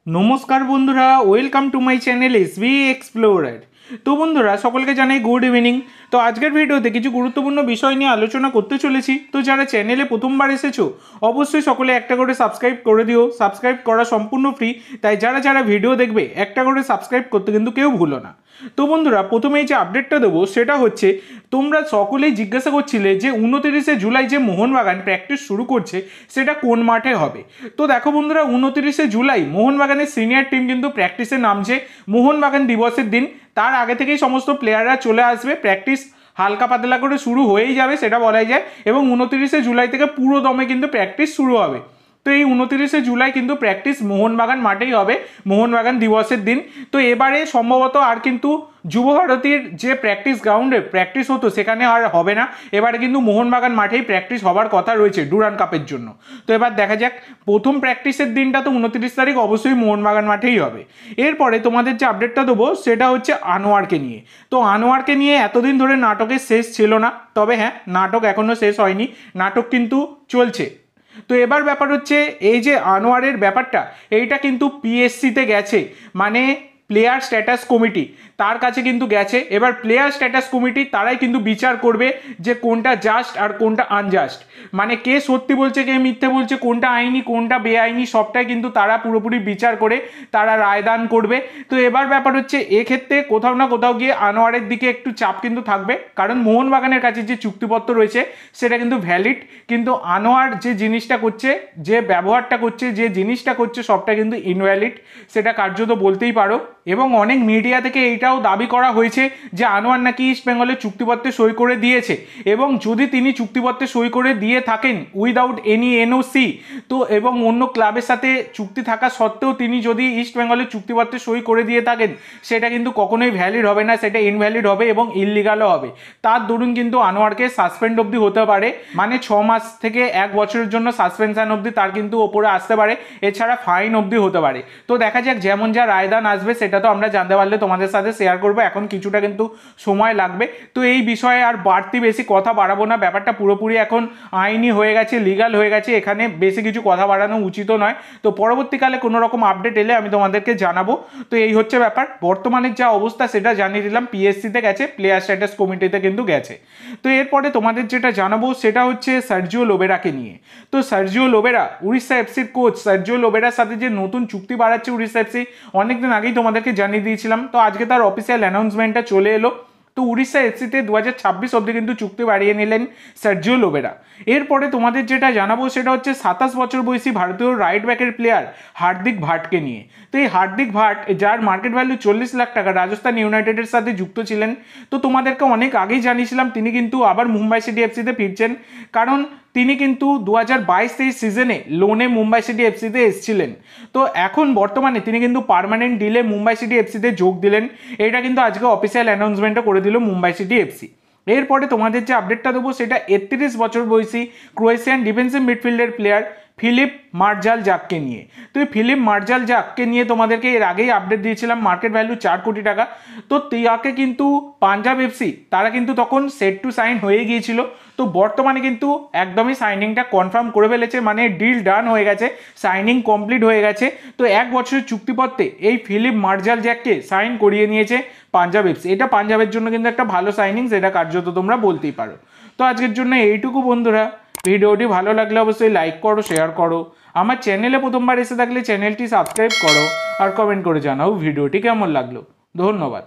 নমস্কার বন্ধুরা, welcome to my channel SB explorer. তো বন্ধুরা সকলকে জানাই গুড ইভিনিং। তো আজকের ভিডিওতে কিছু গুরুত্বপূর্ণ বিষয় নিয়ে আলোচনা করতে চলেছি। তো যারা চ্যানেলে প্রথমবার এসেছো অবশ্যই সকলে একটা করে সাবস্ক্রাইব করে দিও। সাবস্ক্রাইব করা সম্পূর্ণ ফ্রি, তাই যারা যারা ভিডিও দেখবে একটা করে সাবস্ক্রাইব করতে কিন্তু কেউ ভুলো না। তো বন্ধুরা প্রথমেই যে আপডেটটা দেবো সেটা হচ্ছে, তোমরা সকলেই জিজ্ঞাসা করছিলে যে 29শে জুলাই যে মোহনবাগান প্র্যাকটিস শুরু করছে সেটা কোন মাঠে হবে। তো দেখো বন্ধুরা, 29শে জুলাই মোহনবাগানের সিনিয়র টিম কিন্তু প্র্যাকটিসে নামছে মোহনবাগান দিবসের দিন। তার আগে থেকেই সমস্ত প্লেয়াররা চলে আসবে, প্র্যাকটিস হালকা পাতলা করে শুরু হয়েই যাবে সেটা বলাই যায়, এবং 29শে জুলাই থেকে পুরো দমে কিন্তু প্র্যাকটিস শুরু হবে। তো এই 29শে জুলাই কিন্তু প্র্যাকটিস মোহনবাগান মাঠেই হবে মোহনবাগান দিবসের দিন। তো এবারে সম্ভবত আর কিন্তু যুবভারতীর যে প্র্যাকটিস গ্রাউন্ডে প্র্যাকটিস হতো সেখানে আর হবে না, এবারে কিন্তু মোহনবাগান মাঠেই প্র্যাকটিস হবার কথা রয়েছে ডুরান্ড কাপের জন্য। তো এবার দেখা যাক, প্রথম প্র্যাকটিসের দিনটা তো 29 তারিখ অবশ্যই মোহনবাগান মাঠেই হবে। এরপরে তোমাদের যে আপডেটটা দেবো সেটা হচ্ছে আনোয়ারকে নিয়ে। তো আনোয়ারকে নিয়ে এতদিন ধরে নাটকের শেষ ছিল না, তবে হ্যাঁ নাটক এখনও শেষ হয়নি, নাটক কিন্তু চলছে। তো এবার ব্যাপার হচ্ছে এই যে আনোয়ারের ব্যাপারটা, এইটা কিন্তু পিএসসিতে গেছে, মানে প্লেয়ার স্ট্যাটাস কমিটি তার কাছে কিন্তু গেছে। এবার প্লেয়ার স্ট্যাটাস কমিটি তারাই কিন্তু বিচার করবে যে কোনটা জাস্ট আর কোনটা আনজাস্ট, মানে কে সত্যি বলছে কে মিথ্যে বলছে, কোনটা আইনি কোনটা বেআইনি, সবটাই কিন্তু তারা পুরোপুরি বিচার করে তারা রায়দান করবে। তো এবার ব্যাপার হচ্ছে এক্ষেত্রে কোথাও না কোথাও গিয়ে আনোয়ারের দিকে একটু চাপ কিন্তু থাকবে, কারণ মোহনবাগানের কাছে যে চুক্তিপত্র রয়েছে সেটা কিন্তু ভ্যালিড, কিন্তু আনোয়ার যে জিনিসটা করছে, যে ব্যবহারটা করছে, যে জিনিসটা করছে সবটা কিন্তু ইনভ্যালিড, সেটা কার্যত বলতেই পারো। এবং অনেক মিডিয়া থেকে এইটাও দাবি করা হয়েছে যে আনোয়ার নাকি ইস্ট বেঙ্গলের চুক্তিপত্রে সই করে দিয়েছে, এবং যদি তিনি চুক্তিপত্রে সই করে দিয়ে থাকেন উইদাউট এনি এনওসি, তো এবং অন্য ক্লাবের সাথে চুক্তি থাকা সত্ত্বেও তিনি যদি ইস্ট বেঙ্গলের চুক্তিপত্রে সই করে দিয়ে থাকেন সেটা কিন্তু কখনোই ভ্যালিড হবে না, সেটা ইনভ্যালিড হবে এবং ইললিগালও হবে। তার দরুন কিন্তু আনোয়ারকে সাসপেন্ড অবধি হতে পারে, মানে 6 মাস থেকে 1 বছরের জন্য সাসপেনশন অবধি তার কিন্তু ওপরে আসতে পারে, এছাড়া ফাইন অবধি হতে পারে। তো দেখা যাক যেমন যা রায়দান আসবে সেটা তো আমরা জানতে পারলে তোমাদের সাথে শেয়ার করবো, এখন কিছুটা কিন্তু সময় লাগবে। তো এই বিষয়ে আর বাড়তি বেশি কথা বাড়াবো না, ব্যাপারটা পুরোপুরি এখন আইনি হয়ে গেছে, লিগাল হয়ে গেছে, এখানে বেশি কিছু কথা বাড়ানো উচিত নয়। তো পরবর্তীকালে কোনো রকম আপডেট এলে আমি তোমাদেরকে জানাবো। তো এই হচ্ছে ব্যাপার, বর্তমানের যা অবস্থা সেটা জানিয়ে দিলাম। পিএসসিতে গেছে, প্লেয়ার স্ট্যাটাস কমিটিতে কিন্তু গেছে। তো এরপরে তোমাদের যেটা জানাবো সেটা হচ্ছে সার্জিও লোবেরাকে নিয়ে। তো সার্জিও লোবেরা, উড়িষ্যা এফসির কোচ সার্জিও লোবেরার সাথে যে নতুন চুক্তি বাড়াচ্ছে উড়িষ্যা এফসি, অনেকদিন আগেই তোমাদেরকে জানিয়ে দিয়েছিলাম। তো আজকে তার অফিসিয়াল অ্যানাউন্সমেন্টটা চলে এলো। তো উড়িষ্যা এফসিতে 2026 অবধি কিন্তু চুক্তি বাড়িয়ে নিলেন সার্জিও লোবেরা। এরপরে তোমাদের যেটা জানাবো সেটা হচ্ছে 27 বছর বয়সী ভারতীয় রাইট ব্যাকের প্লেয়ার হার্দিক ভাটকে নিয়ে। তো এই হার্দিক ভাট, যার মার্কেট ভ্যালু 40 লাখ টাকা, রাজস্থান ইউনাইটেডের সাথে যুক্ত ছিলেন। তো তোমাদেরকে অনেক আগেই জানিয়েছিলাম তিনি কিন্তু আবার মুম্বাই সিটি এফসিতে ফিরছেন, কারণ তিনি কিন্তু 2022-23 সিজনে লোনে মুম্বাই সিটি এফসিতে এসেছিলেন। তো এখন বর্তমানে তিনি কিন্তু পার্মানেন্ট ডিলে মুম্বাই সিটি এফসিতে যোগ দিলেন। এটা কিন্তু আজকে অফিসিয়াল অ্যানাউন্সমেন্টও করে দিল মুম্বাই সিটি এফসি। এরপরে তোমাদের যে আপডেটটা দেবো সেটা 31 বছর বয়সী ক্রোয়েশিয়ান ডিফেন্সিভ মিডফিল্ডের প্লেয়ার ফিলিপ মার্জাল জাককে নিয়ে। তো এই ফিলিপ মার্জাল জাককে নিয়ে তোমাদেরকে এর আগেই আপডেট দিয়েছিলাম, মার্কেট ভ্যালু 4 কোটি টাকা। তো তাকে কিন্তু পাঞ্জাব এফসি তারা কিন্তু তখন সেট টু সাইন হয়ে গিয়েছিল। তো বর্তমানে কিন্তু একদমই সাইনিংটা কনফার্ম করে ফেলেছে, মানে ডিল ডান হয়ে গেছে, সাইনিং কমপ্লিট হয়ে গেছে। তো 1 বছরের চুক্তিপত্রে এই ফিলিপ মার্জাল জ্যাককে সাইন করিয়ে নিয়েছে পাঞ্জাব এফসি। এটা পাঞ্জাবের জন্য কিন্তু একটা ভালো সাইনিং, সেটা কার্যত তোমরা বলতেই পারো। তো আজকের জন্য এইটুকু বন্ধুরা, ভিডিওটি ভালো লাগলে অবশ্যই লাইক করো, শেয়ার করো, আমার চ্যানেলে প্রথমবার এসে থাকলে চ্যানেলটি সাবস্ক্রাইব করো, আর কমেন্ট করে জানাও ভিডিওটি কেমন লাগলো। ধন্যবাদ।